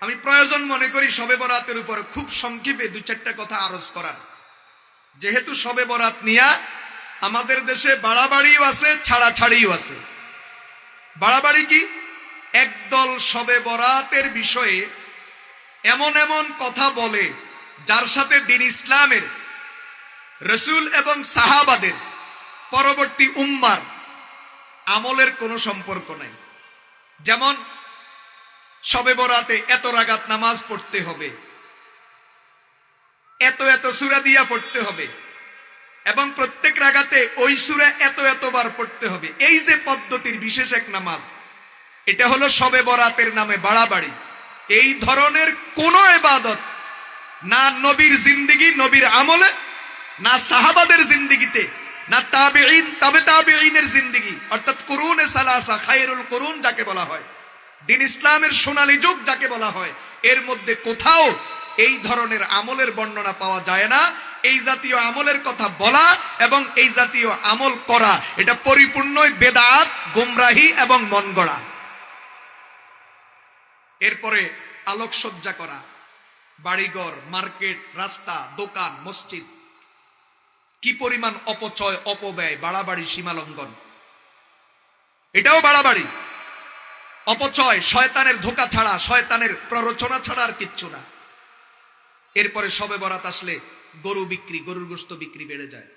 আমি প্রয়োজন মনে করি শবে বরাতের উপর খুব সংক্ষেপে দুই চারটা কথা আরজ করার। যেহেতু শবে বরাত নিয়া আমাদের দেশে বাড়াবাড়িও আছে, ছাড়াছাড়িও আছে। বাড়াবাড়ি কি? একদল শবে বরাতের বিষয়ে এমন এমন কথা বলে যার সাথে দ্বীন ইসলামের, রাসূল এবং সাহাবাদের, পরবর্তী উম্মার আমলের কোনো সম্পর্ক নাই। যেমন শবে বরাতে এত রাকাত নামাজ পড়তে হবে, এত এত সূরা দিয়া পড়তে হবে, এবং প্রত্যেক রাকাতে ওই সূরা এত এতবার পড়তে হবে। এই যে পদ্ধতির বিশেষ এক নামাজ, এটা হলো শবে বরাতের নামে বাড়াবাড়ি। এই ধরনের কোন ইবাদত না নবীর জিন্দেগি, নবীর আমলে, না সাহাবাদের জিন্দেগিতে, না তাবেঈন, তবে তাবেঈনের জিন্দেগি, অর্থাৎ কুরুনে সালাসা, খায়রুল কুরুন যাকে বলা হয়, দ্বীন ইসলামের সোনালী যুগ যাকে বলা হয়, এর মধ্যে কোথাও এই ধরনের আমলের বর্ণনা পাওয়া যায় না। এই জাতীয় আমলের কথা বলা এবং এই জাতীয় আমল করা, এটা পরিপূর্ণই বেদাত, গোমরাহি এবং মনগড়া। এরপরে আলোকসজ্জা করা, বাড়িঘর, মার্কেট, রাস্তা, দোকান, মসজিদ, কি পরিমাণ অপচয়, অপব্যয়, বাড়াবাড়ি, সীমালঙ্ঘন, এটাও বাড়াবাড়ি। অপচয় শয়তানের ধোঁকা ছাড়া, শয়তানের প্ররোচনা ছাড়া আর কিচ্ছু না। এরপরে শবে বরাত আসলে গরু বিক্রি, গরুর গোশত বিক্রি বেড়ে যায়।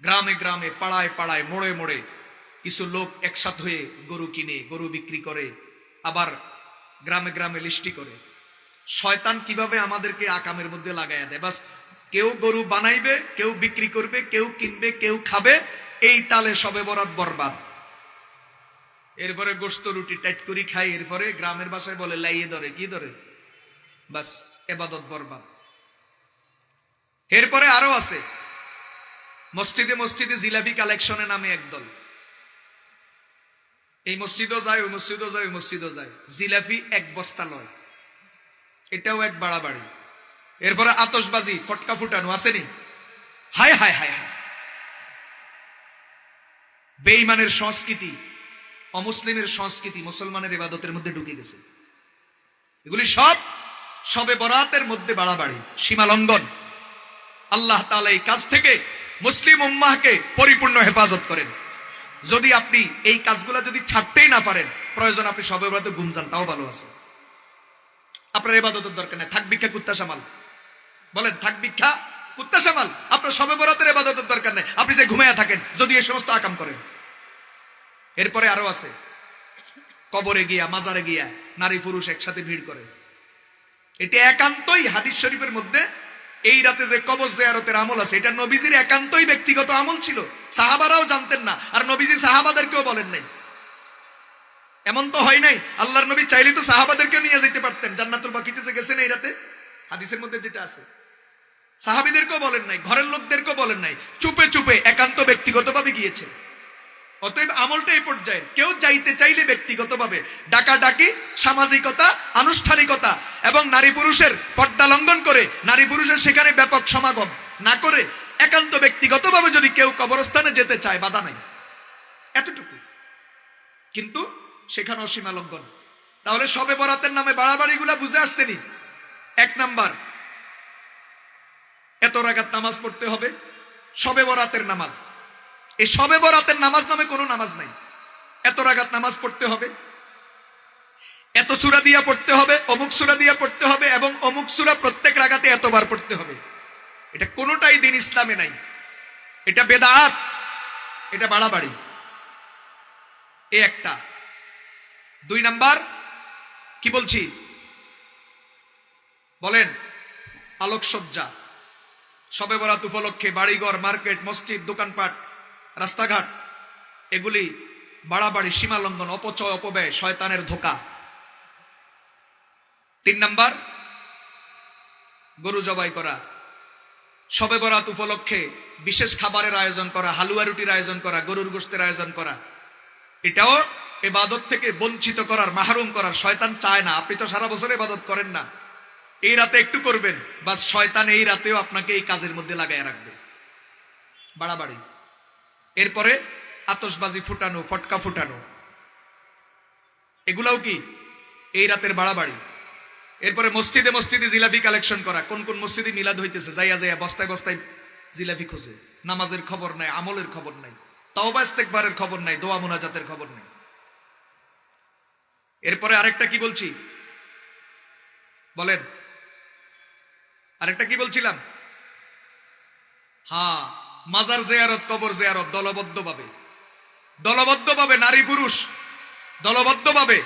গ্রামে গ্রামে, পাড়ায় পাড়ায়, মোড়ে মোড়ে কিছু লোক একসাথে হয়ে গরু কিনে, গরু বিক্রি করে, আবার গ্রামে গ্রামে লিস্টি করে। শয়তান কিভাবে আমাদেরকে আকামের মধ্যে লাগাইয়া দেয়, বাস কেউ গরু বানাইবে, কেউ বিক্রি করবে, কেউ কিনবে, কেউ খাবে, এই তালে শবে বরাত বরবাদ। এরপরে গোশত রুটি টাইট করি খাই, এরপরে গ্রামের ভাষায় বলে লাইয়ে ধরে, কি ধরে, বাস ইবাদত বরবাদ। এরপরে আরো আছে, মসজিদে মসজিদে জিলাপি কালেকশনে নামে একদল। এই মসজিদও যায়, ওই মসজিদও যায়, ওই মসজিদও যায়, জিলাপি এক বস্তা লয়, এটাও এক বাড়াবাড়ি। এরপরে আতশবাজি, ফটকা ফুটানো, আসেনি? হায় হায় হায় হায়, বেঈমানের সংস্কৃতি, অমুসলিমের সংস্কৃতি মুসলমানের ইবাদতের মধ্যে ঢুকে গেছে। এগুলি সব শবে বরাতের মধ্যে বাড়াবাড়ি, সীমালঙ্ঘন। আল্লাহ তাআলা এই কাজ থেকে মুসলিম উম্মাহকে পরিপূর্ণ হেফাজত করেন। যদি আপনি এই কাজগুলো যদি ছাড়তেই না পারেন, প্রয়োজন আপনি শবে বরাতে ঘুম যান, তাও ভালো আছে। আপনার ইবাদতের দরকার নেই। থাক ভিক্ষা কুত্তা সামাল, বলেন থাক ভিক্ষা কুত্তা সামাল, আপনার শবে বরাতের ইবাদতের দরকার নেই। আপনি যে ঘুমাইয়া থাকেন যদি এই সমস্ত আকাম করেন। এরপরে আরো আছে, কবরে গিয়া, মাজারে গিয়া নারী পুরুষ একসাথে ভিড় করে। এটা একান্তই হাদিস শরীফের মধ্যে এই রাতে যে কবর জিয়ারতের আমল আছে, এটা নবীজির একান্তই ব্যক্তিগত আমল ছিল। সাহাবারাও জানতেন না, আর নবীজি সাহাবাদেরকেও বলেন নাই। এমন তো হয় নাই, আল্লাহর নবী চাইলে তো সাহাবাদেরকেও নিয়ে যেতে পারতেন। জান্নাতুল বাকিতে যে গেছেন এই রাতে, হাদিসের মধ্যে যেটা আছে, সাহাবীদেরকেও বলেন নাই, ঘরের লোকদেরকেও বলেন নাই, চুপে চুপে একান্ত ব্যক্তিগতভাবে গিয়েছে। অতএব আমলটা এই পর্যায়ে, কেউ যাইতে চাইলে ব্যক্তিগতভাবে, ডাকাডাকি, সামাজিকতা, আনুষ্ঠানিকতা এবং নারী পুরুষের পর্দা লঙ্ঘন করে, নারী পুরুষের সেখানে ব্যাপক সমাগম না করে একান্ত ব্যক্তিগতভাবে যদি কেউ কবরস্থানে যেতে চায়, বাধা নাই, এতটুকু। কিন্তু সেখানেও সীমা লঙ্ঘন। তাহলে শবে বরাতের নামে বাড়াবাড়িগুলা বুঝে আসছেনি। এক নাম্বার, এত রাকাত নামাজ পড়তে হবে, শবে বরাতের নামাজ। এই শবে বরাতের নামাজ নামে কোনো নামাজ নাই। এত রাকাত নামাজ পড়তে হবে, এত সূরা দিয়া পড়তে হবে, অমুক সূরা দিয়া পড়তে হবে, এবং অমুক সূরা প্রত্যেক রাকাতে এতবার পড়তে হবে, এটা কোনোটাই দ্বীন ইসলামে নাই। এটা বেদাত, এটা বাড়াবাড়ি। এই একটা। দুই নাম্বার কি বলছি বলেন, আলোকসজ্জা। শবে বরাত উপলক্ষে বাড়িঘর, মার্কেট, মসজিদ, দোকানপাট, রাস্তাঘাট, এগুলি বাড়াবাড়ি, সীমালঙ্ঘন, অপচয়, অপব্যয়, শয়তানের ধোঁকা। তিন নাম্বার, গরু জবাই করা, শবে বরাত উপলক্ষে বিশেষ খাবারের আয়োজন করা, হালুয়া রুটির আয়োজন করা, গরুর গোশতের আয়োজন করা, এটাও ইবাদত থেকে বঞ্চিত করার, মাহরুম করার। শয়তান চায় না, আপনি তো সারা বছর ইবাদত করেন না, এই রাতে একটু করবেন, বাস শয়তান এই রাতেও আপনাকে এই কাজের মধ্যে লাগায় রাখবে, বাড়াবাড়ি। এরপরে আতশবাজি ফুটানো, ফটকা ফুটানো, এগুলাও কি এই রাতের বাড়াবাড়ি। এরপরে মসজিদে মসজিদে জিলাপি কালেকশন করা, কোন কোন মসজিদে মিলাদ হইতেছে যাইয়া যাইয়া বস্তায় বস্তায় জিলাপি খোঁজে। নামাজের খবর নাই, আমলের খবর নাই, তওবা ইস্তেগফারের খবর নাই, দোয়া মুনাজাতের খবর নাই। এরপরে আরেকটা কি বলছি বলেন, আরেকটা কি বলছিলাম? হ্যাঁ, মাজার জিয়ারত, কবর জিয়ারত দলবদ্ধভাবে নারী পুরুষ দলবদ্ধভাবে।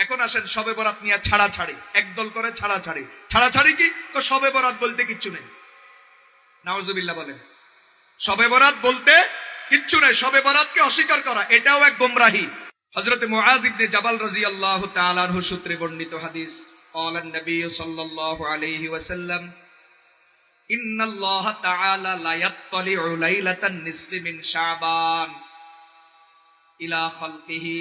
এখন আসেন শবে বরাত নিয়ে ছাড়াছাড়ি, একদল করে ছাড়াছাড়ি। ছাড়াছাড়ি কি? শবে বরাত বলতে কিচ্ছু নেই। নাউজুবিল্লাহ বলেন। শবে বরাত বলতে কিচ্ছু নেই, শবে বরাতকে অস্বীকার করা এটাও এক গোমরাহি। হযরত মুআজ ইবনে জাবাল রাদিয়াল্লাহু তাআলা আনহু সূত্রে বর্ণিত হাদিস, ক্বালান নবী সাল্লাল্লাহু আলাইহি ওয়াসাল্লাম, ইন্নাল্লাহা তাআলা লা ইয়াত্তালিউ লাইলাতান নিসফি মিন শাবান ইলা খালকিহি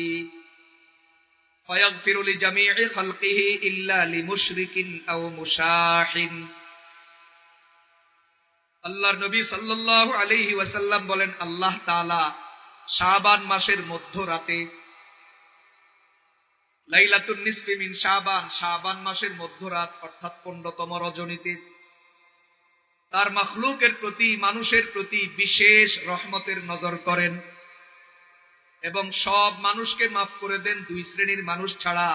ফায়াগফিরু লিজামি'i খালকিহি ইল্লা লিমুশরিকিন আও মুশাহিন। আল্লাহর নবী সাল্লাল্লাহু আলাইহি ওয়াসাল্লাম বলেন, আল্লাহ তাআলা শাবান মাসের মধ্যরাতে, লাইলাতুন নিসফি মিন শাবান, শাবান মাসের মধ্যরাত অর্থাৎ 15তম রজনীতে তার মাখলুকের প্রতি, মানুষের প্রতি বিশেষ রহমতের নজর করেন এবং সব মানুষকে মাফ করে দেন, দুই শ্রেণীর মানুষ ছাড়া।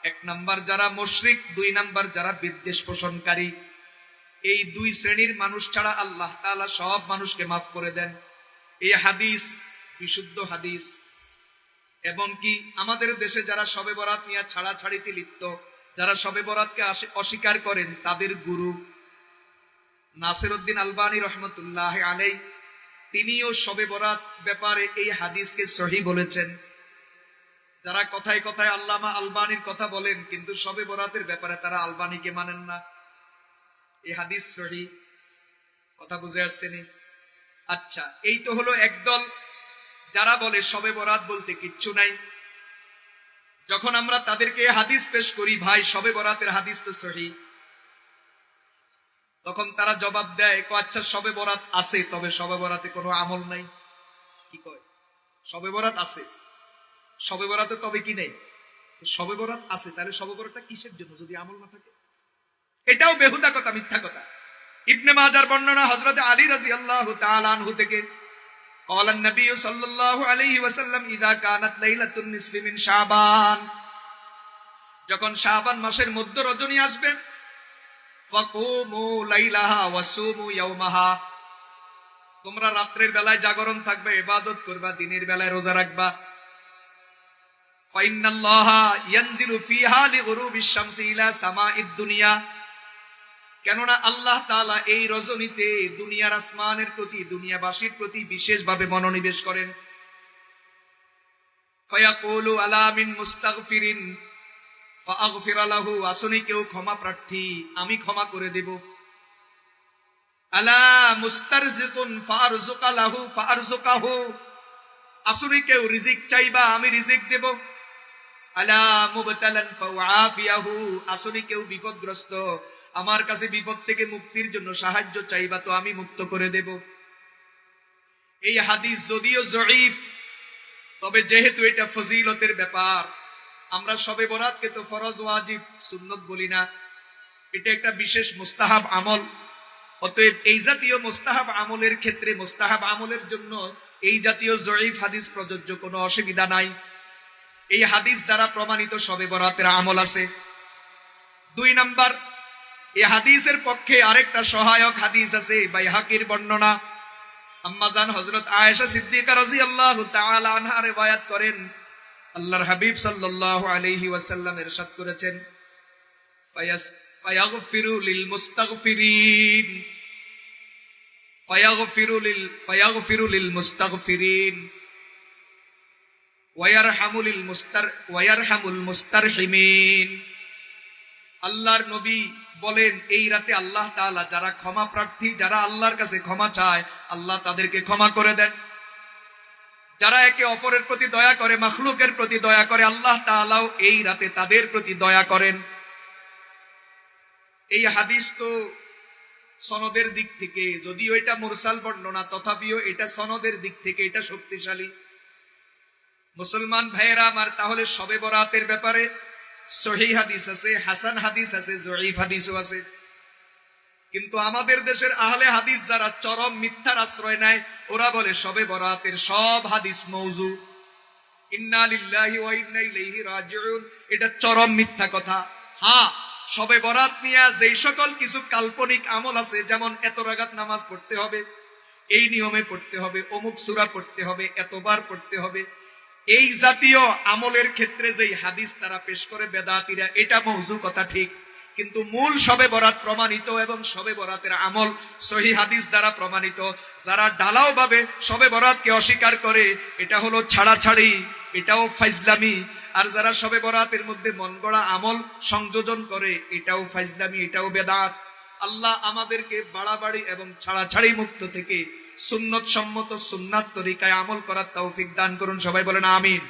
এক নাম্বার যারা মুশরিক, দুই নাম্বার যারা বিদ্বেষ পোষণকারী। এই দুই শ্রেণীর মানুষ ছাড়া আল্লাহ তাআলা সব মানুষকে মাফ করে দেন। এই হাদিস বিশুদ্ধ হাদিস। এবং কি আমাদের দেশে যারা শবে বরাত নিয়ে ছাড়াছাড়িতে লিপ্ত, যারা শবে বরাতকে অস্বীকার করেন, তাদের গুরু নাসিরউদ্দিন আলবানী রহমতুল্লাহ আলাই, তিনিও শবে বরাত ব্যাপারে এই হাদিসকে সহিহ বলেছেন। যারা কথায় কথায় আল্লামা আলবানীর কথা বলেন, কিন্তু শবে বরাতের ব্যাপারে তারা আলবানীকে মানেন না, এই হাদিস সহিহ। কথা বুঝে আসছেনি? আচ্ছা, এই তো হলো একদল যারা বলে শবে বরাত বলতে কিচ্ছু নাই। যখন আমরা তাদেরকে হাদিস পেশ করি, ভাই শবে বরাতের হাদিস তো সহিহ, তখন তারা জবাব দেয়, আচ্ছা শবে বরাত আছে, তবে শবে বরাতে কোনো আমল নাই। কি কয়? শবে বরাত আছে, শবে বরাতে তবে কি নেই? শবে বরাত আছে, তাহলে শবে বরাতটা কিসের জন্য যদি আমল না থাকে? এটাও বেহুদা কথা, মিথ্যা কথা। ইবনে মাজার বর্ণনা, হযরত আলী রাদিয়াল্লাহু তাআলা আনহু থেকে, ক্বালান নবী সাল্লাল্লাহু আলাইহি ওয়াসাল্লাম, ইযা কানাত লাইলাতুন নিসফি মিন শাবান, যখন শাবান মাসের মধ্য রজনী আসবে, ফাকুমু লাইলাহা ওয়াসুমু ইয়াওমাহা, তোমরা রাত্রের বেলায় জাগরণ থাকবে, ইবাদত করবা, দিনের বেলায় রোজা রাখবা। ফাইন্নাল্লাহা ইয়ানজিলু ফিহা লিগুরুবিশ শামসি ইলা সামাঈদ দুনিয়া, কেননা আল্লাহ তাআলা এই রজনীতে দুনিয়ার আসমানের প্রতি, দুনিয়াবাসীর প্রতি বিশেষভাবে মনোনিবেশ করেন। ফায়াকুলু আলা মিন মুস্তাগফিরিন ফাআগফির লাহু, আসনি কেউ ক্ষমা প্রার্থী, আমি ক্ষমা করে দেব। আলা মুস্তারজিকুন ফারযুকা লাহু ফারযুকাহু, আসনি কেউ রিজিক চাইবা, আমি রিজিক দেব। আলা মুবতালান ফাউআফিয়াহু, আসনি কেউ বিপদগ্রস্ত, আমার কাছে বিপদ থেকে মুক্তির জন্য সাহায্য চাইবা, তো আমি মুক্ত করে দেব। এই হাদিস যদিও জয়ীফ, তবে যেহেতু এটা ফজিলতের ব্যাপার, আমরা শবে বরাতকে তো ফরজ, ওয়াজিব, সুন্নত বলি না, এটা একটা বিশেষ মুস্তাহাব আমল। অতএব এই জাতীয় মুস্তাহাব আমলের ক্ষেত্রে, মুস্তাহাব আমলের জন্য এই জাতীয় জয়ীফ হাদিস প্রযোজ্য, কোনো অসুবিধা নাই। এই হাদিস দ্বারা প্রমাণিত শবে বরাতের আমল আছে। দুই নাম্বার, এই হাদিসের পক্ষে আরেকটা সহায়ক হাদিস আছে, বাইহাকির বর্ণনা। আম্মাজান হযরত আয়েশা সিদ্দিকা রাদিয়াল্লাহু তাআলা আনহা রিওয়ায়াত করেন, আল্লাহর হাবিব সাল্লাল্লাহু আলাইহি ওয়াসাল্লাম ইরশাদ করেছেন, ফায়াগফিরু লিল মুস্তাগফিরিন, ফায়াগফিরু লিল মুস্তাগফিরিন ওয়ায়ারহামুল মুস্তারহিমিন। আল্লাহর নবী বলেন, এই রাতে আল্লাহ তাআলা যারা ক্ষমা প্রার্থী, যারা আল্লাহর কাছে ক্ষমা চায়, আল্লাহ তাদেরকে ক্ষমা করে দেন। যারা একে অপরের প্রতি দয়া করে, মাখলুকের প্রতি দয়া করে, আল্লাহ তাআলাও এই রাতে তাদের প্রতি দয়া করেন। এই হাদিস তো সনদের দিক থেকে, যদিও এটা মুরসাল বর্ণনা, তথাপিও এটা সনদের দিক থেকে এটা শক্তিশালী। মুসলমান ভাইয়েরা আমার, তাহলে শবে বরাতের ব্যাপারে সহিহ হাদিস আছে, হাসান হাদিস আছে, জয়ীফ হাদিসও আছে। কিন্তু আমাদের দেশের আহলে হাদিস যারা চরম মিথ্যার আশ্রয় নেয়, ওরা বলে শবে বরাতের সব হাদিস মওযু। ইন্না লিল্লাহি ওয়া ইন্না ইলাইহি রাজিউন, এটা চরম মিথ্যা কথা। হ্যাঁ, শবে বরাত নিয়ে যেই সকল কিছু কাল্পনিক আমল আছে, যেমন এত রাকাত নামাজ পড়তে হবে, এই নিয়মে পড়তে হবে, অমুক সূরা পড়তে হবে, এতবার পড়তে হবে, এই জাতীয় আমলের ক্ষেত্রে যেই হাদিস তারা পেশ করে বেদাতীরা, এটা মওযু কথা ঠিক। কিন্তু মূল শবে বরাত প্রমাণিত এবং শবে বরাতের আমল সহিহ হাদিস দ্বারা প্রমাণিত। যারা ঢালাও ভাবে শবে বরাতকে অস্বীকার করে, এটা হলো ছাড়াছাড়ি, এটাও ফাইজলামি। আর যারা শবে বরাতের মধ্যে মন গড়া আমল সংযোজন করে, এটাও ফাইজলামি, এটাও বেদাত। আল্লাহ আমাদেরকে বাড়াবাড়ি এবং ছাড়াছাড়ি মুক্ত থেকে সুন্নত সম্মত সুন্নাত তরিকায় আমল করার তৌফিক দান করুন। সবাই বলেন আমিন।